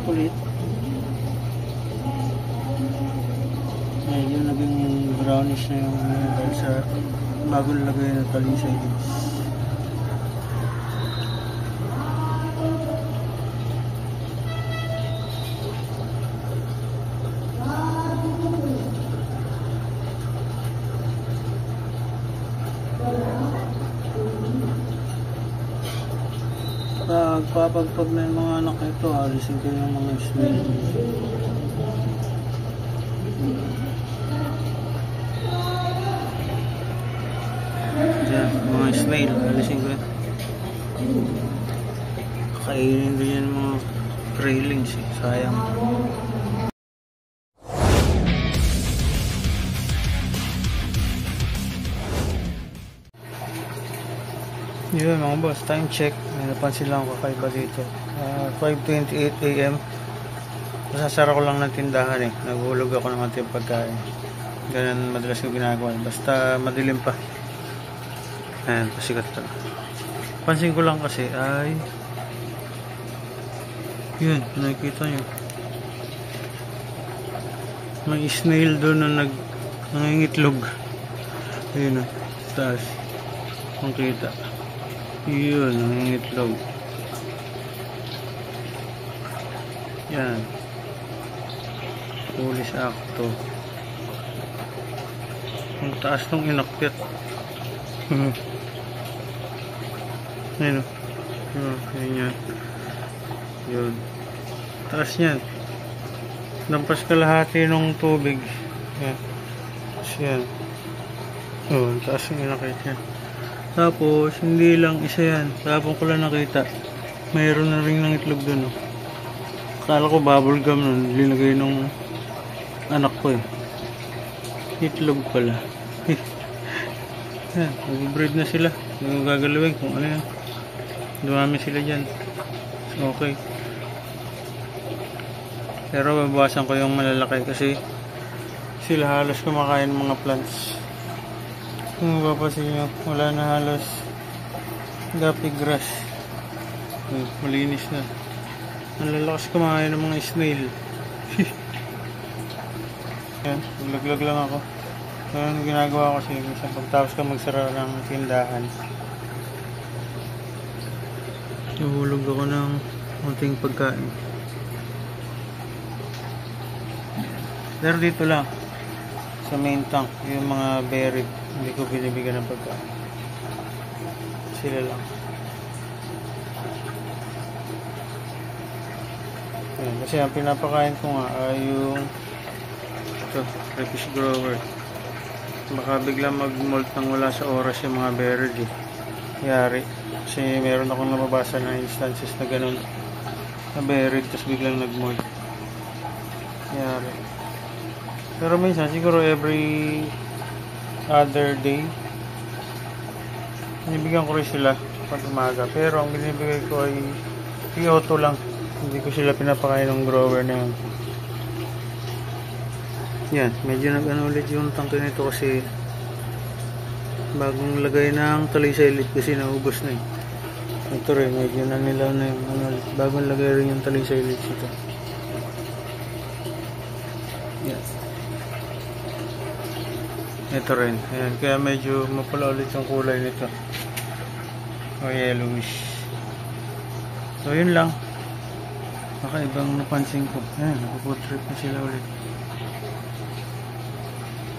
Kulit. Medyo naging brownish na yung dahil sa bagong lagay na talisay. Pagpapagpag na yung mga anak ito, alisin ko yung mga smell. Diyan, mga snail, alisin ko yun. Kainin din yan mga railings eh, sayang. Yun mga boss, time check. May napansin lang ako kakaiba dito. 5:28 AM. Masasara ko lang ng tindahan eh. Naghulog ako ng ating pagkain. Ganun madalas ko ginagawa. Basta madilim pa. Ayan, pasikat ito. Pansin ko lang kasi ay yun, nakikita nyo. May snail doon na nangingitlog. Ayun o, taas. Makita. Yun, nangingitlog. Yan. Huli sa akto. Ang taas nung inakyat. Ayun o. Ayun yan. Yun. Taas yan. Lampas kalahati nung tubig. Yan. Tapos yan. Oh, taas yung inakyat yan. Tapos, hindi lang isa yan. Tapos ko lang nakita. Mayroon na rin ng itlog dun. Oh. Akala ko bubble gum nun. Linagay nung anak ko eh. Itlog pala. Yan, mag-breed na sila. Yung gagalawin kung ano yan. Dumami sila dyan. Okay. Pero babawasan ko yung malalaki kasi sila halos kumakain ng mga plants. Kung mapapansin nyo, wala na halos gapi grass. Malinis na. Ang lalakas kumain ng mga snail. Yan, naglaglag lang ako. Yan ginagawa ko kasi minsan pagtapos ka magsara ng tindahan. Nahulog ako ng munting pagkain. Pero dito lang sa main tank, yung mga buried, hindi ko binibigyan ng pagkain. Sila lang. Ayan, kasi ang pinapakain ko nga ay yung ito, British grower. Baka biglang mag-molt nang wala sa oras yung mga buried eh. Yari. Kasi meron akong nababasa na instances na ganun na buried tapos biglang nag-molt. Yari. Pero minsan siguro every other day binibigyan ko rin sila pag umaga. Pero ang binibigay ko ay Kyoto lang. Hindi ko sila pinapakain ng grower na yun. Yan, medyo nag-ano ulit yung tangke nito kasi bagong lagay ng talisay ulit kasi naubos na eh. Ito rin, medyo nanilaw na yung ano, bagong lagay rin yung talisay ulit dito. Yan. Ito rin, ayan, kaya medyo mapula ulit yung kulay nito. O yellowish. So yun lang. Ibang napansin ko. Ayan, napuputrip na sila ulit.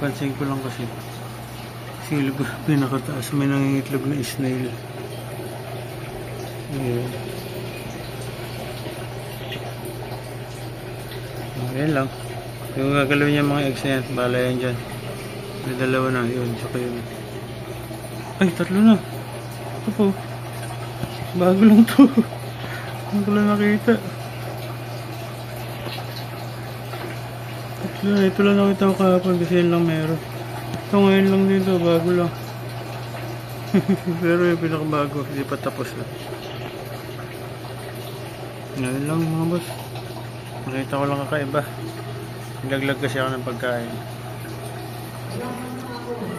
Pansin ko lang kasi silog pinakataas may nangingitlog na snail. Ayan. Ayan lang. Yung gagalawin niya mga eggs na yan, bala yan dyan. May dalawa na yun, saka yun. Ay, tatlo na. Ito po. Bago lang to. Bago lang nakita. Ito lang nakita ko kahapon kasi yun lang meron. Ito ngayon lang dito, bago lang. Pero yung pinakabago, hindi pa tapos na. Ngayon lang mga boss. Nakita ko lang kakaiba. Nilaglag kasi ako ng pagkain.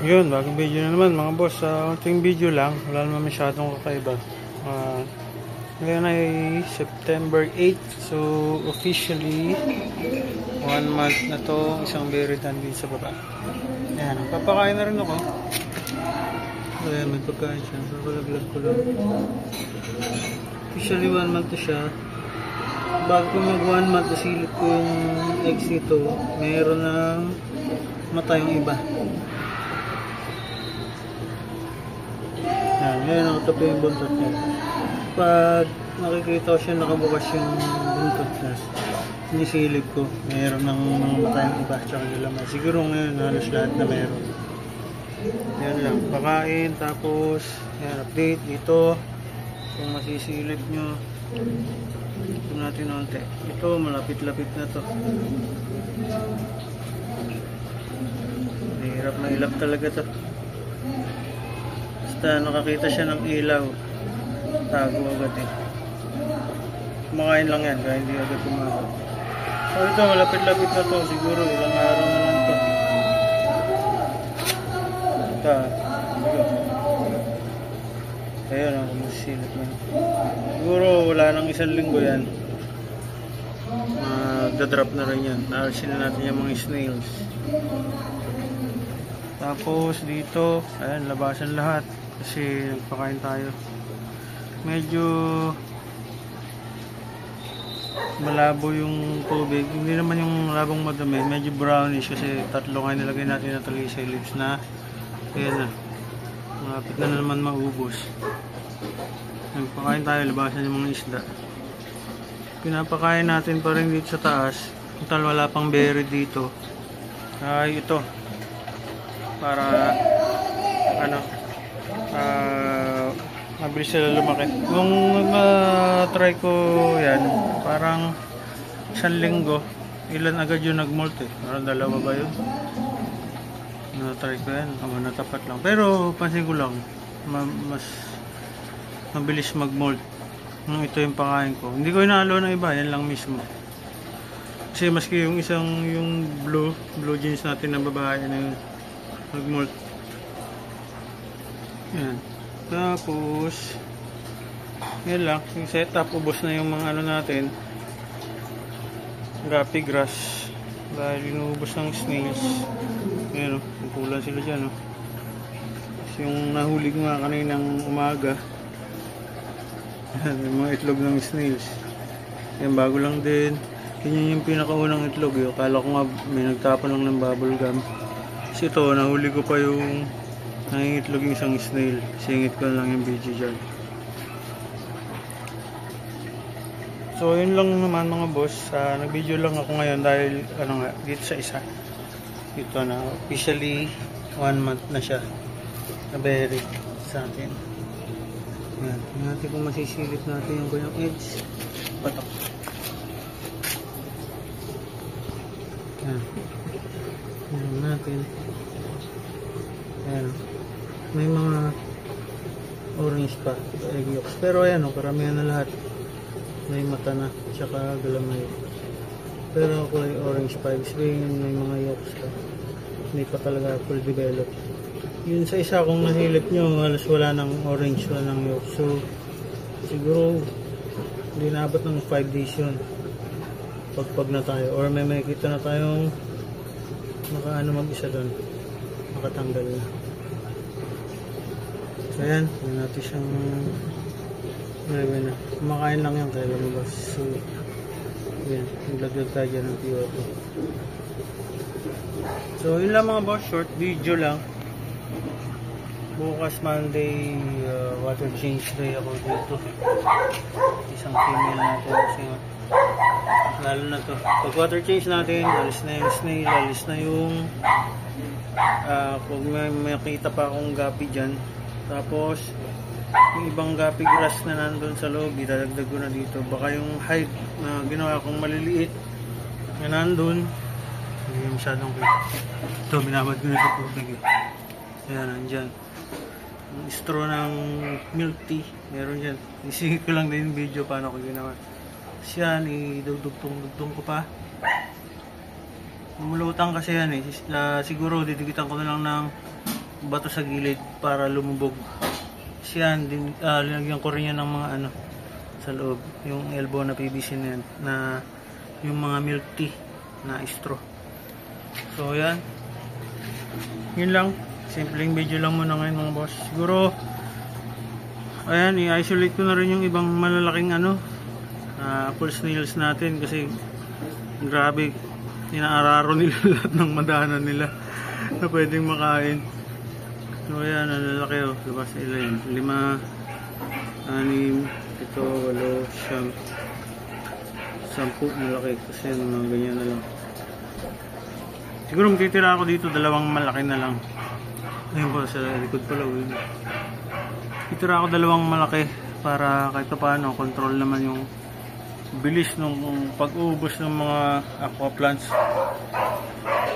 Yun, bagong video na naman mga boss. Unting video lang, wala naman masyadong kakaiba. Ngayon ay September 8. So, officially, 1 month na to. Isang berry din sa baba. Ayan, papakain na rin ako. Ayan, may pagkain siya. Pakalaglag ko lang. Officially, 1 month na siya. Bago ko mag 1 month, nasilip ko yung eggs nito. Mayroon ng mata yung iba. Ayan, ngayon nakatapo yung buntot niya. Pag nakikita ko siya nakabukas yung buntot niya, sinisilip ko, mayroon ng mga mata yung iba tsaka laman. Siguro ngayon halos lahat na mayroon. Yan lang, pakain, tapos yan, update dito. Kung masisilip nyo, ito natin onte. Ito, malapit-lapit na to. Mahirap mailap talaga to. Basta nakakita siya ng ilaw, tago agad eh. Kumakain lang yan, kaya hindi agad kumakain. So ito, malapit-lapit na to. Siguro ilang araw na lang to. Ito, ayun ang kumusilip mo. Siguro wala nang 1 linggo yan. Dadrop na rin yan. Naalisin na natin yung mga snails. Tapos dito, ayan, labasan lahat. Kasi nagpakain tayo. Medyo malabo yung tubig. Hindi naman yung labong madumi. Medyo brownish kasi 3 nga nilagay natin na talisay leaves na. Ayan na. Malapit na naman maubos. Nagpakain tayo, labasan yung mga isda. Pinapakain natin pa rin dito sa taas. Total wala pang berry dito. Ay ito. Para ano, mabilis sila lumaki. Nung try ko yan, parang 1 linggo, ilan agad yung nag-molt eh. Parang 2 ba yun? Na-try ko yan, natapat lang. Pero pansin ko lang, mas mabilis mag-molt. Ito yung pakain ko. Hindi ko inaalo ng iba, yan lang mismo. Kasi maski yung isang yung blue jeans natin na babae na yun, mag-molt. Yan. Tapos yan lang, yung setup, ubos na yung mga ano natin, guppy grass, dahil inuubos ng snails. Ayan o, kukulan sila dyan o. Yung nahuli ko nga kaninang umaga, yung mga itlog ng snails. Yan, bago lang din. Yan yung pinakaunang itlog eh. Akala ko nga may nagtapon lang ng bubble gum. Kasi ito, nahuli ko pa yung nangingitlog yung isang snail. Singit ko lang yung video dyan. So yun lang naman mga boss. Nag-video lang ako ngayon dahil ano nga, dito sa isa. Ito na, officially 1 month na siya. Na-berry sa atin. Yan, natin kung masisilip natin yung kanyang edge. Batok. Yan. Yan natin. Yan. May mga orange pa, egg yolks. Pero ayan o, karamihan na lahat. May mata na, tsaka galamay. Pero kulay orange pa, sabihin may mga yolks pa. Hindi pa talaga full developed. Yun sa isa kung nasilip nyo, halos wala ng orange, wala ng yolks. So, siguro, hindi naabot ng 5 days yun. Pagpag na tayo. Or may makikita na tayong makaano mag-isa doon. Makatanggal na. So, yan. Yan natin siyang na. Kumakain lang yan kaya lumabas. So, yan. Naglaglag tayo dyan ng PO2. So, yun lang mga boss. Short video lang. Bukas Monday, water change day ako dito. Isang female natin kasi lalo na to. Pag water change natin, alis na yung snail, alis na yung kung may makita pa akong gapi dyan. Tapos yung ibang gapi grass na nandun sa loob, idadagdag ko na dito. Baka yung hide na ginawa kong maliliit na nandun, hindi masyadong kita. Ito, binabad ko na sa tubig eh. Ayan, nandyan. Yung straw ng milk tea, meron dyan. Isingit ko lang din yung video paano ko ginawa. Tapos yan, idugtong ko pa. Lumulutang kasi yan eh. Siguro didikitan ko na lang ng bato sa gilid para lumubog. Tapos yan, linagyan ko rin yan ng mga ano, sa loob. Yung elbow na PVC na yan, na yung mga milk tea na straw. So yan, yun lang, simpleng video lang muna ngayon mga boss. Siguro ayan, i-isolate ko na rin yung ibang malalaking false nails natin kasi grabe, inaararo nila lahat ng madahanan nila na pwedeng makain. So ayan, lalaki oh, diba sila yun, 5, 6, 7, 8, 10 malaki kasi mga ganyan na lang. Siguro magtitira ako dito, 2 malaki na lang. Ayun po, sa likod pala titira ako 2 malaki para kahit paano control naman yung bilis ng pag-ubos ng mga aqua plants.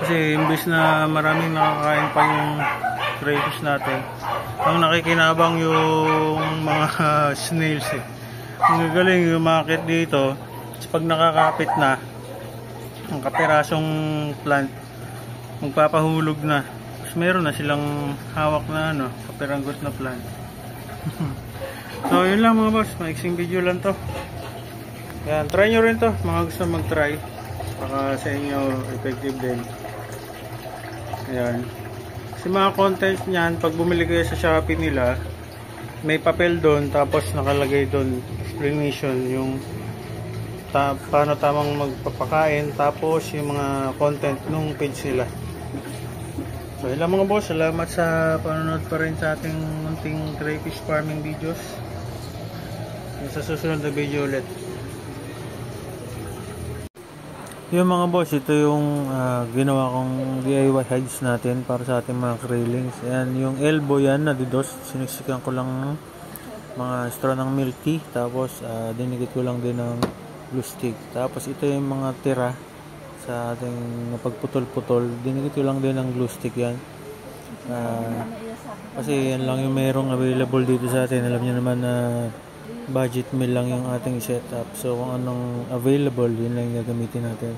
Kasi imbes na maraming nakakain pa yung crayfish natin, ang nakikinabang yung mga snails eh. Ang gagaling yung market dito, pag nakakapit na ang kapirasong plant, magpapahulog na. Tapos meron na silang hawak na kapiranggot na plant. So yun lang mga boss, maiksing video lang to. Yan, try nyo rin to, mga gusto mag-try. Baka sa inyo effective din. Ayan. Kasi mga content niyan, pag bumili kayo sa Shopee nila, may papel doon, tapos nakalagay doon explanation yung paano tamang magpapakain, tapos yung mga content nung page nila. So yun lang mga boss, salamat sa panonood pa rin sa ating munting crayfish farming videos. Sa susunod na video ulit. Yung mga boss, ito yung ginawa kong DIY hides natin para sa ating mga krillings. Ayan, yung elbow yan na didos, siniksikan ko lang mga straw ng milk tea, tapos dinikit ko lang din ng glue stick. Tapos ito yung mga tira sa ating napagputol-putol, dinikit ko lang din ng glue stick yan. Kasi yan lang yung mayroong available dito sa atin. Alam niyo naman na budget meal lang yung ating setup. So kung anong available, yun lang yung gagamitin natin.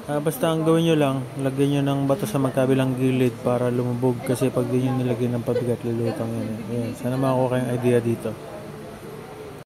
Basta ang gawin nyo lang, lagyan nyo ng bato sa magkabilang gilid para lumubog. Kasi pag di nyo nilagyan ng pabigat, lulutang yun. Ayan. Sana makakuha kayong idea dito.